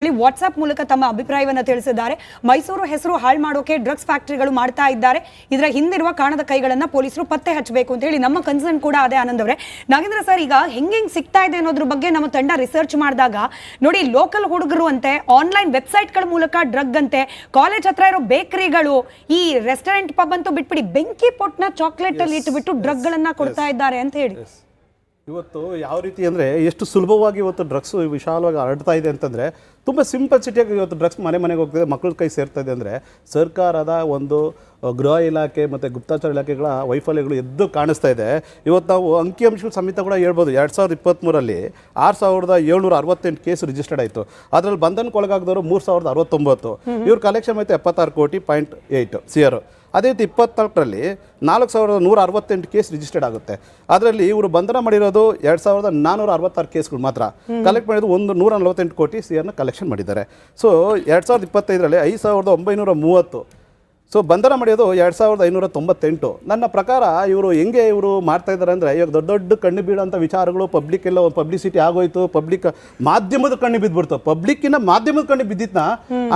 ಹೇಳಿ ವಾಟ್ಸ್ಆಪ್ ಮೂಲಕ ತಮ್ಮ ಅಭಿಪ್ರಾಯವನ್ನು ತಿಳಿಸಿದ್ದಾರೆ. ಮೈಸೂರು ಹೆಸರು ಹಾಳು ಮಾಡೋಕೆ ಡ್ರಗ್ಸ್ ಫ್ಯಾಕ್ಟರಿಗಳು ಮಾಡ್ತಾ ಇದ್ದಾರೆ, ಇದರ ಹಿಂದಿರುವ ಕಾಣದ ಕೈಗಳನ್ನ ಪೊಲೀಸರು ಪತ್ತೆ ಹಚ್ಚಬೇಕು ಅಂತ ಹೇಳಿ ನಮ್ಮ ಕನ್ಸರ್ನ್ ಕೂಡ ಅದೇ. ಆನಂದ್ ಅವರೇ, ನಾಗೇಂದ್ರ ಸರ್, ಈಗ ಹೆಂಗೆ ಸಿಗ್ತಾ ಇದೆ ಅನ್ನೋದ್ರ ಬಗ್ಗೆ ನಮ್ಮ ತಂಡ ರಿಸರ್ಚ್ ಮಾಡಿದಾಗ ನೋಡಿ, ಲೋಕಲ್ ಹುಡುಗರು ಅಂತೆ ಆನ್ಲೈನ್ ವೆಬ್ಸೈಟ್ಗಳ ಮೂಲಕ ಡ್ರಗ್ ಅಂತೆ, ಕಾಲೇಜ್ ಹತ್ರ ಇರೋ ಬೇಕರಿಗಳು, ಈ ರೆಸ್ಟೋರೆಂಟ್ ಪಬ್ ಅಂತೂ ಬಿಟ್ಬಿಡಿ, ಬೆಂಕಿ ಪೊಟ್ನ ಚಾಕ್ಲೇಟ್ ಅಲ್ಲಿ ಇಟ್ಟುಬಿಟ್ಟು ಡ್ರಗ್ ಗಳನ್ನ ಕೊಡ್ತಾ ಇದ್ದಾರೆ ಅಂತ ಹೇಳಿ. ಇವತ್ತು ಯಾವ ರೀತಿ ಅಂದರೆ ಎಷ್ಟು ಸುಲಭವಾಗಿ ಇವತ್ತು ಡ್ರಗ್ಸ್ ವಿಶಾಲವಾಗಿ ಹರಡ್ತಾ ಇದೆ ಅಂತಂದರೆ, ತುಂಬ ಸಿಂಪಲ್ಸಿಟಿಯಾಗಿ ಇವತ್ತು ಡ್ರಗ್ಸ್ ಮನೆಗೆ ಹೋಗ್ತಿದೆ, ಮಕ್ಕಳ ಕೈ ಸೇರ್ತಾ ಇದೆ. ಅಂದರೆ ಸರ್ಕಾರದ ಒಂದು ಗೃಹ ಇಲಾಖೆ ಮತ್ತು ಗುಪ್ತಚರ ಇಲಾಖೆಗಳ ವೈಫಲ್ಯಗಳು ಎದ್ದು ಕಾಣಿಸ್ತಾ ಇದೆ. ಇವತ್ತು ನಾವು ಅಂಕಿಅಂಶಗಳು ಸಮೇತ ಕೂಡ ಹೇಳ್ಬೋದು. 2023 6768 ಕೇಸ್ ರಿಜಿಸ್ಟರ್ಡ್ ಆಯಿತು. ಅದರಲ್ಲಿ ಬಂಧನಕ್ಕೊಳಗಾಗದವರು 3069. ಇವ್ರ ಕಲೆಕ್ಷನ್ ಆಯಿತು 76.8 CR. ಅದೇ ರೀತಿ 24ರಲ್ಲಿ 4168 ಕೇಸ್ ರಿಜಿಸ್ಟರ್ಡ್ ಆಗುತ್ತೆ. ಅದರಲ್ಲಿ ಇವರು ಬಂಧನ ಮಾಡಿರೋದು 2466 ಕೇಸ್ಗಳು ಮಾತ್ರ. ಕಲೆಕ್ಟ್ ಮಾಡಿರೋದು 148 ಕೋಟಿ CRನ ಕಲೆಕ್ಷನ್ ಮಾಡಿದ್ದಾರೆ. ಸೊ 2025ರಲ್ಲಿ 5930. ಸೊ ಬಂಧನ ಮಾಡಿರೋದು 2598. ನನ್ನ ಪ್ರಕಾರ ಇವರು ಹೆಂಗೆ ಮಾಡ್ತಾ ಇದ್ದಾರೆ ಅಂದರೆ, ಇವಾಗ ದೊಡ್ಡ ದೊಡ್ಡ ಕಣ್ಣು ಬೀಳೋಂಥ ವಿಚಾರಗಳು ಪಬ್ಲಿಕ್ ಎಲ್ಲ ಪಬ್ಲಿಸಿಟಿ ಆಗೋಯ್ತು, ಪಬ್ಲಿಕ್ ಮಾಧ್ಯಮದ ಕಣ್ಣು ಬಿದ್ದುಬಿಡ್ತು. ಪಬ್ಲಿಕ್ಕಿನ ಮಾಧ್ಯಮದ ಕಣ್ಣು ಬಿದ್ದಿದ್ನ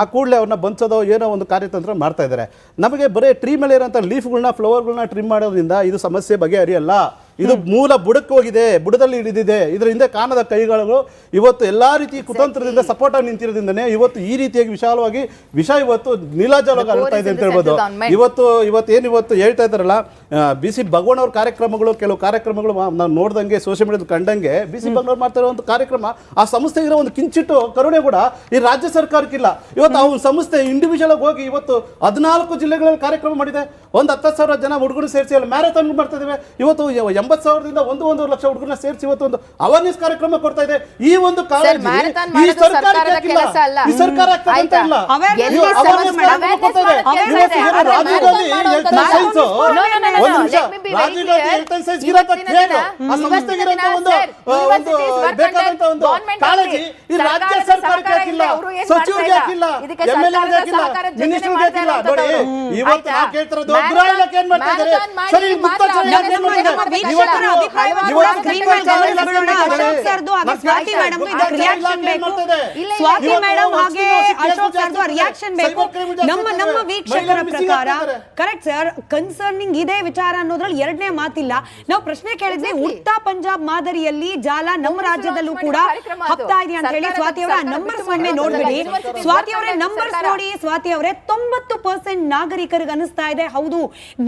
ಆ ಕೂಡಲೇ ಅವ್ರನ್ನ ಬಂಚೋದೋ ಏನೋ ಒಂದು ಕಾರ್ಯತಂತ್ರ ಮಾಡ್ತಾ ಇದ್ದಾರೆ. ನಮಗೆ ಬರೀ ಟ್ರೀ ಮೇಲೆ ಇರೋಂಥ ಲೀಫ್ಗಳನ್ನ ಫ್ಲವರ್ಗಳನ್ನ ಟ್ರಿಮ್ ಮಾಡೋದ್ರಿಂದ ಇದು ಸಮಸ್ಯೆ ಬಗೆಹರಿಯಲ್ಲ. ಇದು ಮೂಲ ಬುಡಕ್ಕೆ ಹೋಗಿದೆ, ಬುಡದಲ್ಲಿ ಹಿಡಿದಿದೆ. ಇದರ ಹಿಂದೆ ಕಾಣದ ಕೈಗಳು ಇವತ್ತು ಎಲ್ಲ ರೀತಿ ಕುತಂತ್ರದಿಂದ ಸಪೋರ್ಟ್ ಆಗಿ ನಿಂತಿರೋದ್ರಿಂದನೇ ಇವತ್ತು ಈ ರೀತಿಯಾಗಿ ವಿಶಾಲವಾಗಿ ವಿಷಯ ಇವತ್ತು ನೀಲಾಜಲವಾಗಿ ಹರಡ್ತಾ ಇದೆ ಅಂತ ಹೇಳ್ಬೋದು. ಇವತ್ತು ಹೇಳ್ತಾ ಇದ್ದಾರಲ್ಲ, BC ಭಗವಾನ್ ಅವ್ರ ಕಾರ್ಯಕ್ರಮಗಳು, ಕೆಲವು ಕಾರ್ಯಕ್ರಮಗಳು ನಾವು ನೋಡ್ದಂಗೆ ಸೋಷಿಯಲ್ ಮೀಡಿಯಾದ ಕಂಡಂಗೆ BC ಭಗವಾನ್ ಅವ್ರು ಮಾಡ್ತಾ ಇರೋ ಒಂದು ಕಾರ್ಯಕ್ರಮ, ಆ ಸಂಸ್ಥೆಗೆ ಇರೋ ಒಂದು ಕಿಂಚಿಟ್ಟು ಕರುಣೆ ಕೂಡ ಈ ರಾಜ್ಯ ಸರ್ಕಾರಕ್ಕಿಲ್ಲ. ಇವತ್ತು ಆ ಸಂಸ್ಥೆ ಇಂಡಿವಿಜುವಲ್ ಆಗಿ ಹೋಗಿ ಇವತ್ತು 14 ಜಿಲ್ಲೆಗಳಲ್ಲಿ ಕಾರ್ಯಕ್ರಮ ಮಾಡಿದೆ. ಒಂದು 10,000 ಜನ ಹುಡುಗರು ಸೇರಿಸಿ ಅಲ್ಲಿ ಮ್ಯಾರಥಾನ್ ಮಾಡ್ತಾ ಇದ್ದೇವೆ. ಇವತ್ತು 80,000ದಿಂದ 1.5 ಲಕ್ಷ ಹುಡುಗರನ್ನ ಸೇರಿಸಿ ಇವತ್ತು ಒಂದು ಅವೇರ್ನೆಸ್ ಕಾರ್ಯಕ್ರಮ ಕೊಡ್ತಾ ಇದೆ. ಈ ಒಂದು ಕಾಲೇಜ್ ಈ ಸರ್ಕಾರದ ಕೆಲಸ ಅಲ್ಲ, ಈ ಸರ್ಕಾರ ಆಗ್ತಾ ಇಲ್ಲ. ಅವೇರ್ನೆಸ್ ಕಾರ್ಯಕ್ರಮ ಕೊಡ್ತಾ ಇದೆ. ಇವತ್ತು ರಾಜೀವ್ ಗಾಂಧಿ ಹೆಲ್ತ್ ಸೈನ್ಸ್, ಒಂದು ನಿಮಿಷ, ರಾಜೀವ್ ಗಾಂಧಿ ಹೆಲ್ತ್ ಸೈನ್ಸ್ ಇರತ್ತ ಕೇಳು, ಆ ಸಂಸ್ಥೆಗೆ ಇರತ್ತ ಒಂದು ಬೇಕಾದಂತ ಒಂದು ಕಾಳಜಿ ಈ ರಾಜ್ಯ ಸರ್ಕಾರಕ್ಕೆ ಹಾಕಿಲ್ಲ, ಸಚಿವರಿಗೆ ಹಾಕಿಲ್ಲ, MLA ಹಾಕಿಲ್ಲ, ಮಿನಿಸ್ಟರ್ಗೆ ಹಾಕಿಲ್ಲ. ನೋಡಿ, ಇವತ್ತು ನಾವು ಕೇಳ್ತಿರೋದು ಗೃಹ ಇಲಾಖೆ ಏನ್ ಮಾಡ್ತಾ ಇದ್ದಾರೆ, ಸರಿ ಗುಪ್ತಚರ ಇಲಾಖೆ ಏನ್ ಮಾಡ್ತಾ ಇದ್ದಾರೆ. ನಮ್ಮ ವೀಕ್ಷಕರ ಪ್ರಕಾರ ಕರೆಕ್ಟ್ ಸರ್, ಕನ್ಸರ್ನಿಂಗ್ ಇದೇ ವಿಚಾರ ಅನ್ನೋದ್ರಲ್ಲಿ ಎರಡನೇ ಮಾತಿಲ್ಲ. ನಾವು ಪ್ರಶ್ನೆ ಕೇಳಿದ್ವಿ, ಉತ್ತಾ ಪಂಜಾಬ್ ಮಾದರಿಯಲ್ಲಿ ಜಾಲ ನಮ್ಮ ರಾಜ್ಯದಲ್ಲೂ ಕೂಡ ಹಬ್ತಾ ಇದೆ ಅಂತ ಹೇಳಿ. ಸ್ವಾತಿ ಅವರ ನಂಬರ್ಸ್ ಒಮ್ಮೆ ನೋಡ್ಬಿಡಿ. ಸ್ವಾತಿ ಅವರೇ ನಂಬರ್ಸ್ ನೋಡಿ. ಸ್ವಾತಿ ಅವರೇ 90% ನಾಗರಿಕರಿಗೆ ಅನಿಸ್ತಾ ಇದೆ, ಹೌದು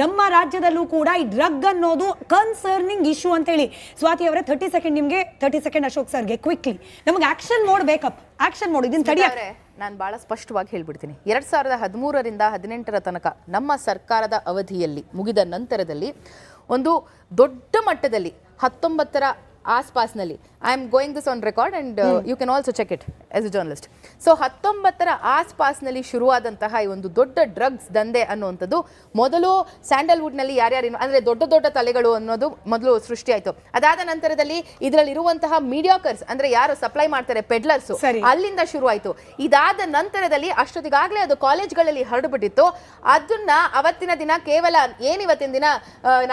ನಮ್ಮ ರಾಜ್ಯದಲ್ಲೂ ಕೂಡ ಈ ಡ್ರಗ್ ಅನ್ನೋದು ಕನ್ಸರ್ನಿಂಗ್ ಇಶ್ಯೂ ಅಂತ ಹೇಳಿ. ಸ್ವಾತಿ ಅವರೇ 30 ಸೆಕೆಂಡ್ ನಿಮ್ಗೆ, 30 ಸೆಕೆಂಡ್ ಅಶೋಕ್ ಸರ್ಗೆ ಕ್ವಿಕ್ಲಿ. ನಮಗೆ ಆಕ್ಷನ್ ಮೋಡ್ ಬೇಕಪ್ಪ, ಆಕ್ಷನ್ ಮೋಡ್ ಇದನ್ನ ತಡೆಯಕ್ಕೆ ನಾನು ಬಹಳ ಸ್ಪಷ್ಟವಾಗಿ ಹೇಳ್ಬಿಡ್ತೀನಿ. 2013ರಿಂದ 2018 ತನಕ ನಮ್ಮ ಸರ್ಕಾರದ ಅವಧಿಯಲ್ಲಿ ಮುಗಿದ ನಂತರದಲ್ಲಿ ಒಂದು ದೊಡ್ಡ ಮಟ್ಟದಲ್ಲಿ 19ರ ಆಸ್ಪಾಸ್ನಲ್ಲಿ, I am going this on record and you can also check it as a journalist. So 19ರ ಆಸ್ಪಾಸ್ನಲ್ಲಿ ಶುರುವಾದಂತಹ ಈ ಒಂದು ದೊಡ್ಡ ಡ್ರಗ್ಸ್ ದಂಧೆ ಅನ್ನುವಂಥದ್ದು ಮೊದಲು ಸ್ಯಾಂಡಲ್ವುಡ್ನಲ್ಲಿ ಯಾರ್ಯಾರೇನು ಅಂದರೆ ದೊಡ್ಡ ದೊಡ್ಡ ತಲೆಗಳು ಅನ್ನೋದು ಮೊದಲು ಸೃಷ್ಟಿಯಾಯಿತು. ಅದಾದ ನಂತರದಲ್ಲಿ ಇದರಲ್ಲಿರುವಂತಹ ಮೀಡಿಯಾಕರ್ಸ್ ಅಂದರೆ ಯಾರು ಸಪ್ಲೈ ಮಾಡ್ತಾರೆ, ಪೆಡ್ಲರ್ಸ್, ಅಲ್ಲಿಂದ ಶುರುವಾಯಿತು. ಇದಾದ ನಂತರದಲ್ಲಿ ಅಷ್ಟೊತ್ತಿಗಾಗಲೇ ಅದು ಕಾಲೇಜ್ಗಳಲ್ಲಿ ಹರಡುಬಿಟ್ಟಿತ್ತು. ಅದನ್ನ ಅವತ್ತಿನ ದಿನ ಕೇವಲ ಏನಿವತ್ತಿನ ದಿನ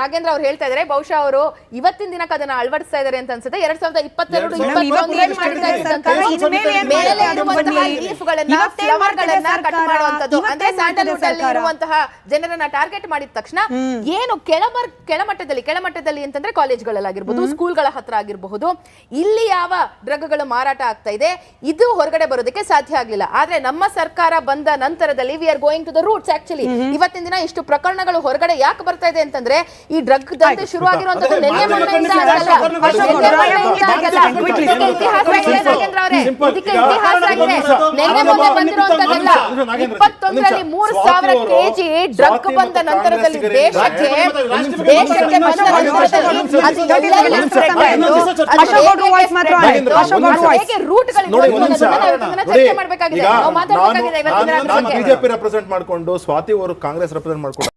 ನಾಗೇಂದ್ರ ಅವ್ರು ಹೇಳ್ತಾ ಇದ್ದಾರೆ, ಬಹುಶಃ ಅವರು ಇವತ್ತಿನ ದಿನಕ್ಕೆ ಅದನ್ನ ಅಳವಡಿಸ್ತಾ ಇದ್ದಾರೆ ಅಂತ ಅನ್ಸುತ್ತೆ. 2021 ಜನರನ್ನ ಟಾರ್ಗೆಟ್ ಮಾಡಿದ ತಕ್ಷಣ ಏನು ಕೆಳಮಟ್ಟದಲ್ಲಿ ಅಂತಂದ್ರೆ ಕಾಲೇಜ್ಗಳಲ್ಲಾಗಿರ್ಬಹುದು, ಸ್ಕೂಲ್ಗಳ ಹತ್ರ ಆಗಿರಬಹುದು, ಇಲ್ಲಿ ಯಾವ ಡ್ರಗ್ಗಳು ಮಾರಾಟ ಆಗ್ತಾ ಇದೆ ಇದು ಹೊರಗಡೆ ಬರೋದಕ್ಕೆ ಸಾಧ್ಯ ಆಗ್ಲಿಲ್ಲ. ಆದ್ರೆ ನಮ್ಮ ಸರ್ಕಾರ ಬಂದ ನಂತರದಲ್ಲಿ we are going to the roots. Actually ಇವತ್ತಿನ ದಿನ ಇಷ್ಟು ಪ್ರಕರಣಗಳು ಹೊರಗಡೆ ಯಾಕೆ ಬರ್ತಾ ಇದೆ ಅಂತಂದ್ರೆ ಈ ಡ್ರಗ್ ದಂಧೆ ಶುರುವಾಗಿರುವಂತದ್ದು ನಿನ್ನೆ ಮೊನ್ನೆಯಿಂದ ಆಗಲ್ಲ. ಡ್ರಗ್ ಬಂದ ನಂತರದಲ್ಲಿ ದೇಶಕ್ಕೆ ಬಿಜೆಪಿ ರೆಪ್ರೆಸೆಂಟ್ ಮಾಡ್ಕೊಂಡು ಸ್ವಾತಿ ಅವರು ಕಾಂಗ್ರೆಸ್ ರೆಪ್ರೆಸೆಂಟ್ ಮಾಡ್ಕೊಂಡು